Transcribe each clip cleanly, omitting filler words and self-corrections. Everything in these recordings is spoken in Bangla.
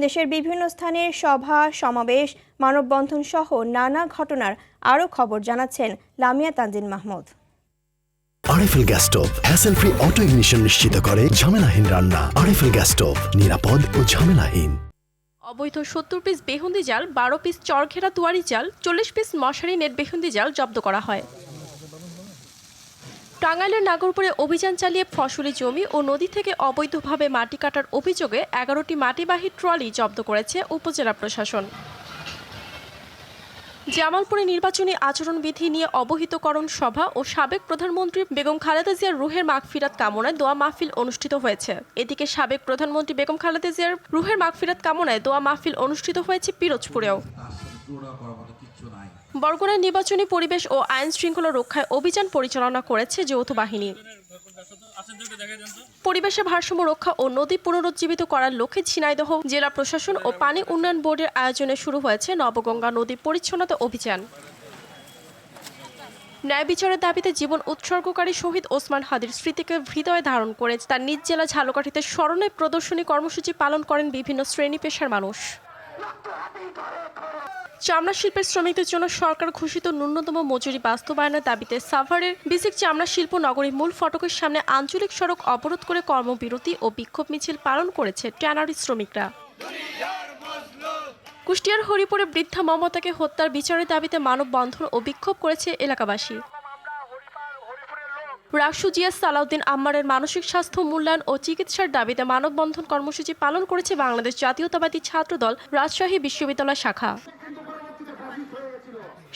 দেশের বিভিন্ন স্থানের সভা সমাবেশ মানববন্ধন সহ নানা ঘটনার আরও খবর জানাচ্ছেন Lamia Tanjin Mahmud. RFL gas stove hassle free auto ignition নিশ্চিত করে ঝামেলাহীন রান্না। আরএফএল গ্যাস স্টোভ নিরাপদ ও ঝামেলাহীন। অবৈধ ৭০ পিস বেহুন্দি জাল, ১২ পিস চরঘেরা তুয়ারি জাল, ৪০ পিস মশারি নেট বেহুন্দি জাল জব্দ করা হয়। টাঙ্গাইলের নাগরপুরে অভিযান চালিয়ে ফসলি জমি ও নদী থেকে অবৈধভাবে মাটি কাটার অভিযোগে ১১টি মাটিবাহী ট্রলি জব্দ করেছে উপজেলা প্রশাসন। জামালপুরে নির্বাচনী আচরণবিধি নিয়ে অবহিতকরণ সভা ও সাবেক প্রধানমন্ত্রী বেগম খালেদা জিয়ার রুহের মাগফিরাত কামনায় দোয়া মাহফিল অনুষ্ঠিত হয়েছে। এদিকে সাবেক প্রধানমন্ত্রী বেগম খালেদা জিয়ার রুহের মাগফিরাত কামনায় দোয়া মাহফিল অনুষ্ঠিত হয়েছে পিরোজপুরেও। বরগুনায় নির্বাচনী পরিবেশ ও আইন শৃঙ্খলা রক্ষায় অভিযান পরিচালনা করেছে যৌথ বাহিনী। পরিবেশের ভারসাম্য রক্ষা ও নদী পুনরুজ্জীবিত করার লক্ষ্যে ঝিনাইদহ জেলা প্রশাসন ও পানি উন্নয়ন বোর্ডের আয়োজনে শুরু হয়েছে নবগঙ্গা নদী পরিচ্ছন্নতা অভিযান। ন্যায় বিচারের দাবিতে জীবন উৎসর্গকারী শহীদ ওসমান হাদির স্মৃতিকে হৃদয়ে ধারণ করে তার নিজ জেলা ঝালকাঠিতে স্মরণে প্রদর্শনী কর্মসূচি পালন করেন বিভিন্ন শ্রেণী পেশার মানুষ। চামড়া শিল্পের শ্রমিকদের জন্য সরকার ঘোষিত ন্যূনতম মজুরি বাস্তবায়নের দাবিতে সাভারের বিসিক চামড়া শিল্প নগরী মূল ফটকের সামনে আঞ্চলিক সড়ক অবরোধ করে কর্মবিরতি ও বিক্ষোভ মিছিল পালন করেছে ট্যানারি শ্রমিকরা। কুষ্টিয়ার হরিপুরে বৃদ্ধা মমতাকে হত্যার বিচারের দাবিতে মানববন্ধন ও বিক্ষোভ করেছে এলাকাবাসী। রাকসু জিয়াস সালাউদ্দিন আম্মারের মানসিক স্বাস্থ্য মূল্যায়ন ও চিকিৎসার দাবিতে মানববন্ধন কর্মসূচি পালন করেছে বাংলাদেশ জাতীয়তাবাদী ছাত্রদল রাজশাহী বিশ্ববিদ্যালয় শাখা।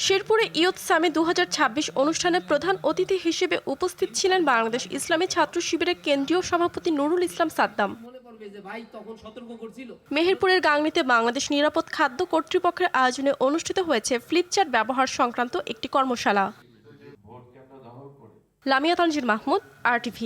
শেরপুরে ইয়ুথ সামিট ২০২৬ অনুষ্ঠানে প্রধান অতিথি হিসেবে উপস্থিত ছিলেন বাংলাদেশ ইসলামী ছাত্র শিবিরের কেন্দ্রীয় সভাপতি নুরুল ইসলাম সাদ্দাম। মেহেরপুরের গাংনীতে বাংলাদেশ নিরাপদ খাদ্য কর্তৃপক্ষের আয়োজনে অনুষ্ঠিত হয়েছে ফ্লিপচার্ট ব্যবহার সংক্রান্ত একটি কর্মশালা। লামিয়া তানজিন মাহমুদ, RTV।